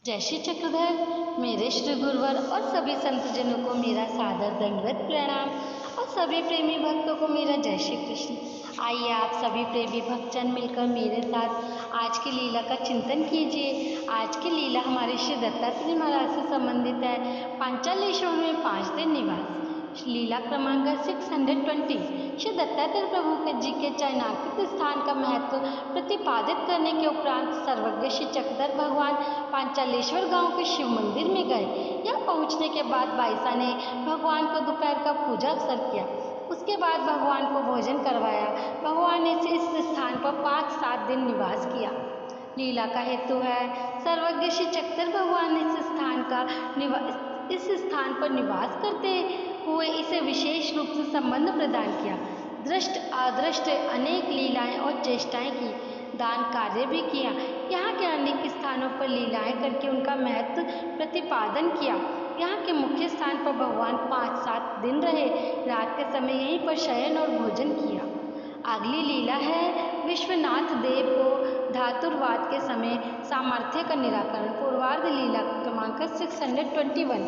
जय श्री चक्रधर, मेरे श्री गुरुवर और सभी संतजनों को मेरा सादर दंडवत प्रणाम और सभी प्रेमी भक्तों को मेरा जय श्री कृष्ण। आइए आप सभी प्रेमी भक्तजन मिलकर मेरे साथ आज की लीला का चिंतन कीजिए। आज की लीला हमारे श्री दत्तात्रेय महाराज से संबंधित है। पांचालेश्वर में 5 दिन निवास। लीला क्रमांक 620। श्री दत्तात्रेय प्रभु के जी के चयनार्पित स्थान का महत्व प्रतिपादित करने के उपरांत सर्वज्ञ श्री चक्रधर भगवान पांचालेश्वर गांव के शिव मंदिर में गए। यहाँ पहुँचने के बाद बाईसा ने भगवान को दोपहर का पूजा अवसर किया। उसके बाद भगवान को भोजन करवाया। भगवान ने इस स्थान पर 5-7 दिन निवास किया। लीला का हेतु है सर्वज्ञ श्री चक्रधर भगवान ने इस स्थान पर निवास करते हुए इसे विशेष रूप से संबंध प्रदान किया। दृष्ट अदृष्ट अनेक लीलाएं और चेष्टाएं की, दान कार्य भी किया। यहाँ के अनेक स्थानों पर लीलाएं करके उनका महत्व प्रतिपादन किया। यहाँ के मुख्य स्थान पर भगवान 5-7 दिन रहे। रात के समय यहीं पर शयन और भोजन किया। अगली लीला है विश्वनाथ देव को धातुरवाद के समय सामर्थ्य का निराकरण। पूर्वार्ध लीला क्रमांक 621।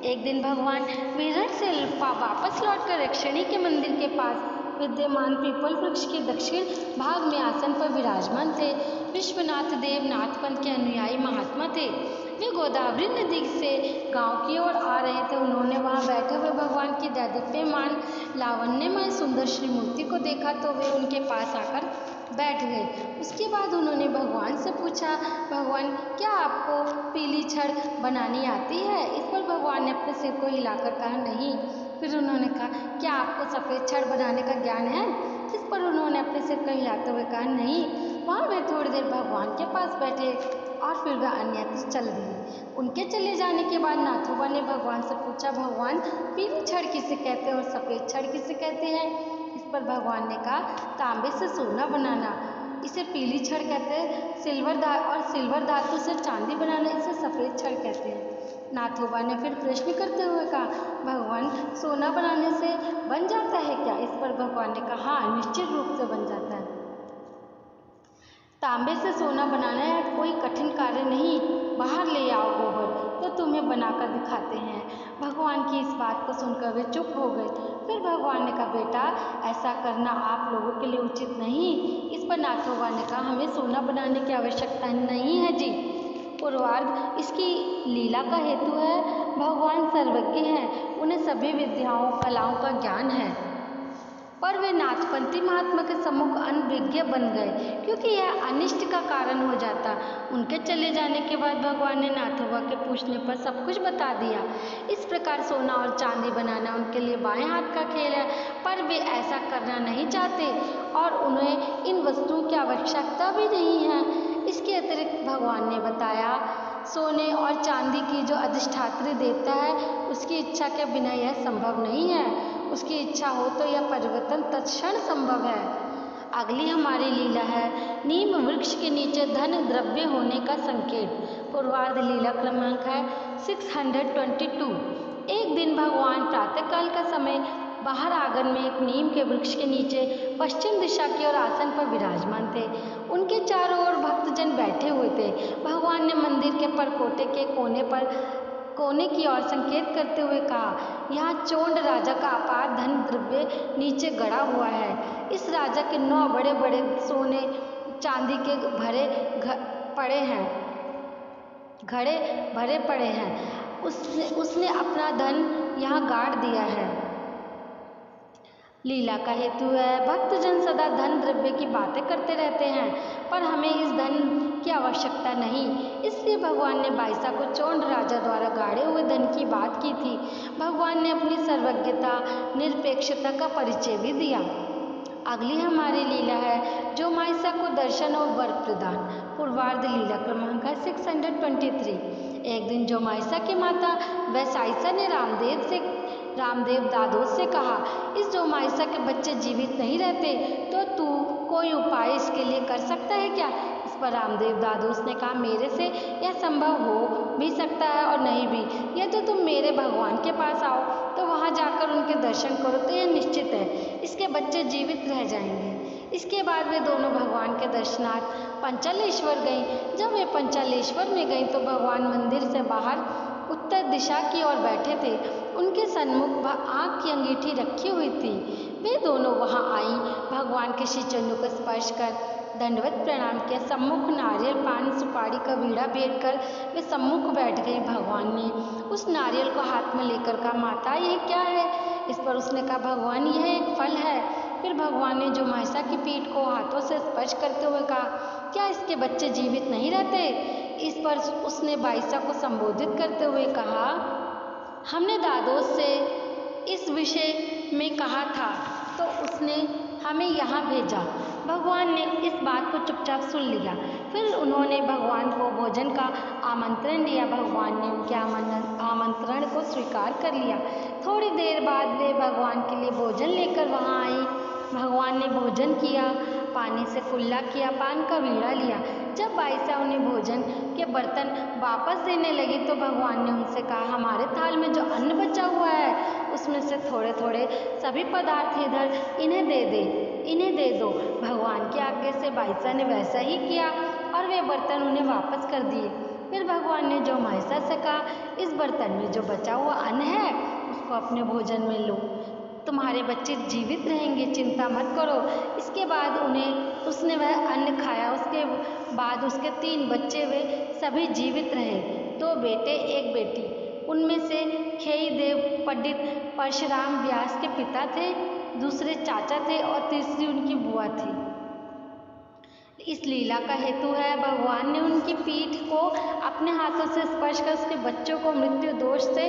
एक दिन भगवान विरट से वापस लौटकर यक्षिणी के मंदिर के पास विद्यमान पीपल वृक्ष के दक्षिण भाग में आसन पर विराजमान थे। विश्वनाथ देव नाथपंथ के अनुयायी महात्मा थे। वे गोदावरी नदी से गांव की ओर आ रहे थे। उन्होंने वहां बैठे हुए भगवान की दैदीप्यमान लावण्यमय सुंदर श्रीमूर्ति को देखा तो वे उनके पास आकर बैठ गए। उसके बाद उन्होंने भगवान से पूछा, भगवान क्या आपको पीली छड़ बनानी आती है? इस पर भगवान ने अपने सिर को हिलाकर कहा नहीं। फिर उन्होंने कहा, क्या आपको सफ़ेद छड़ बनाने का ज्ञान है? इस पर उन्होंने अपने सिर को हिलाते हुए कहा नहीं। वहाँ वे थोड़ी देर भगवान के पास बैठे और फिर वे अन्यत्र चल दिए। उनके चले जाने के बाद नाथोबा ने भगवान से पूछा, भगवान पीली छड़ किसे कहते हैं और सफ़ेद छड़ किसे कहते हैं? इस पर भगवान ने कहा, तांबे से सोना बनाना इसे पीली छड़ कहते हैं, सिल्वर धातु से चांदी बनाना इसे सफ़ेद छड़ कहते हैं। नाथोबा ने फिर प्रश्न करते हुए कहा, भगवान सोना बनाने से बन जाता है क्या? इस पर भगवान ने कहा, हाँ निश्चित रूप से बन जाता है। तांबे से सोना बनाना है कोई कठिन कार्य नहीं। बाहर ले आओ गोबर तो तुम्हें बनाकर दिखाते हैं। भगवान की इस बात को सुनकर वे चुप हो गए। फिर भगवान ने कहा, बेटा ऐसा करना आप लोगों के लिए उचित नहीं। इस पर नाथोबा ने कहा, हमें सोना बनाने की आवश्यकता नहीं है जी। पूर्वार्ध इसकी लीला का हेतु है भगवान सर्वज्ञ हैं, उन्हें सभी विद्याओं कलाओं का ज्ञान है, पर वे नाथपंथी महात्मा के सम्मुख अनभिज्ञ बन गए क्योंकि यह अनिष्ट का कारण हो जाता। उनके चले जाने के बाद भगवान ने नाथोबा के पूछने पर सब कुछ बता दिया। इस प्रकार सोना और चांदी बनाना उनके लिए बाएं हाथ का खेल है, पर वे ऐसा करना नहीं चाहते और उन्हें इन वस्तुओं की आवश्यकता भी नहीं है। इसके अतिरिक्त भगवान ने बताया, सोने और चांदी की जो अधिष्ठात्री देवता है उसकी इच्छा के बिना यह संभव नहीं है। उसकी इच्छा हो तो यह परिवर्तन तत्क्षण संभव है। अगली हमारी लीला है नीम वृक्ष के नीचे धन द्रव्य होने का संकेत। पूर्वार्ध लीला क्रमांक है 622। एक दिन भगवान प्रातःकाल का समय बाहर आंगन में एक नीम के वृक्ष के नीचे पश्चिम दिशा की ओर आसन पर विराजमान थे। उनके चारों ओर भक्तजन बैठे हुए थे। भगवान ने मंदिर के परकोटे के कोने की ओर संकेत करते हुए कहा, यहाँ चोंड राजा का अपार धन द्रव्य नीचे गड़ा हुआ है। इस राजा के 9 बड़े बड़े सोने चांदी के घड़े भरे पड़े हैं। उसने अपना धन यहाँ गाड़ दिया है। लीला का हेतु है भक्तजन सदा धन द्रव्य की बातें करते रहते हैं, पर हमें इस धन की आवश्यकता नहीं। इसलिए भगवान ने बाईसा को चोंड राजा द्वारा गाड़े हुए धन की बात की थी। भगवान ने अपनी सर्वज्ञता निरपेक्षता का परिचय भी दिया। अगली हमारी लीला है जो माईसा को दर्शन और वर प्रदान। पूर्वार्ध लीला क्रमांक 623। एक दिन जो माईसा की माता वैसाइसा ने रामदेव दादोस से कहा, इस जोमाइसा के बच्चे जीवित नहीं रहते तो तू कोई उपाय इसके लिए कर सकता है क्या? इस पर रामदेव दादोस ने कहा, मेरे से यह संभव हो भी सकता है और नहीं भी। यह तो तुम मेरे भगवान के पास आओ तो वहाँ जाकर उनके दर्शन करो तो यह निश्चित है इसके बच्चे जीवित रह जाएंगे। इसके बाद वे दोनों भगवान के दर्शनार्थ पंचालेश्वर गईं। जब वे पंचालेश्वर में गईं तो भगवान मंदिर से बाहर उत्तर दिशा की ओर बैठे थे। उनके सन्मुख आँख की अंगीठी रखी हुई थी। वे दोनों वहां आईं। भगवान के श्री चरणों को स्पर्श कर दंडवत प्रणाम किया। सम्मुख नारियल पान सुपारी का बीड़ा भेंट कर वे सम्मुख बैठ गई। भगवान ने उस नारियल को हाथ में लेकर कहा, माता यह क्या है? इस पर उसने कहा, भगवान यह एक फल है। फिर भगवान ने जो महिषा की पीठ को हाथों से स्पर्श करते हुए कहा, क्या इसके बच्चे जीवित नहीं रहते? इस पर उसने बाईसा को संबोधित करते हुए कहा, हमने दादोस से इस विषय में कहा था तो उसने हमें यहाँ भेजा। भगवान ने इस बात को चुपचाप सुन लिया। फिर उन्होंने भगवान को भोजन का आमंत्रण दिया। भगवान ने उनके आमंत्रण को स्वीकार कर लिया। थोड़ी देर बाद वे भगवान के लिए भोजन लेकर वहाँ आई। भगवान ने भोजन किया, पानी से कुल्ला किया, पान का बीड़ा लिया। जब बाईसा उन्हें भोजन के बर्तन वापस देने लगी तो भगवान ने उनसे कहा, हमारे थाल में जो अन्न बचा हुआ है उसमें से थोड़े थोड़े सभी पदार्थ इधर इन्हें दे दो। भगवान की आज्ञा से बाईसा ने वैसा ही किया और वे बर्तन उन्हें वापस कर दिए। फिर भगवान ने जो महिषा से कहा, इस बर्तन में जो बचा हुआ अन्न है उसको अपने भोजन में लो, तुम्हारे बच्चे जीवित रहेंगे, चिंता मत करो। इसके बाद उसने वह अन्न खाया। उसके बाद उसके 3 बच्चे वे सभी जीवित रहे, 2 बेटे 1 बेटी। उनमें से खेई देव पंडित परशुराम व्यास के पिता थे, दूसरे चाचा थे और तीसरी उनकी बुआ थी। इस लीला का हेतु है, भगवान ने उनकी पीठ को अपने हाथों से स्पर्श कर उसके बच्चों को मृत्यु दोष से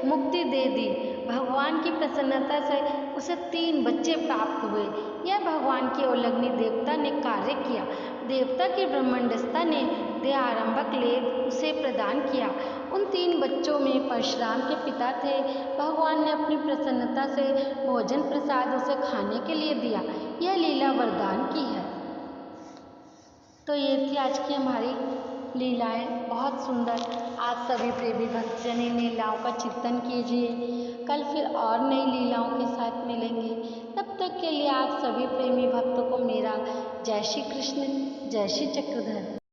मुक्ति दे दी। भगवान की प्रसन्नता से उसे 3 बच्चे प्राप्त हुए। यह भगवान की उल्लंघनी देवता ने कार्य किया। देवता की ब्रह्मंडस्था ने देहारंभक लेव उसे प्रदान किया। उन 3 बच्चों में परशुराम के पिता थे। भगवान ने अपनी प्रसन्नता से भोजन प्रसाद उसे खाने के लिए दिया। यह लीला वरदान की है। तो ये थी आज की हमारी लीलाएं, बहुत सुंदर। आप सभी प्रेमी भक्तजन इन लीलाओं का चिंतन कीजिए। कल फिर और नई लीलाओं के साथ मिलेंगे। तब तक के लिए आप सभी प्रेमी भक्तों को मेरा जय श्री कृष्ण, जय श्री चक्रधर।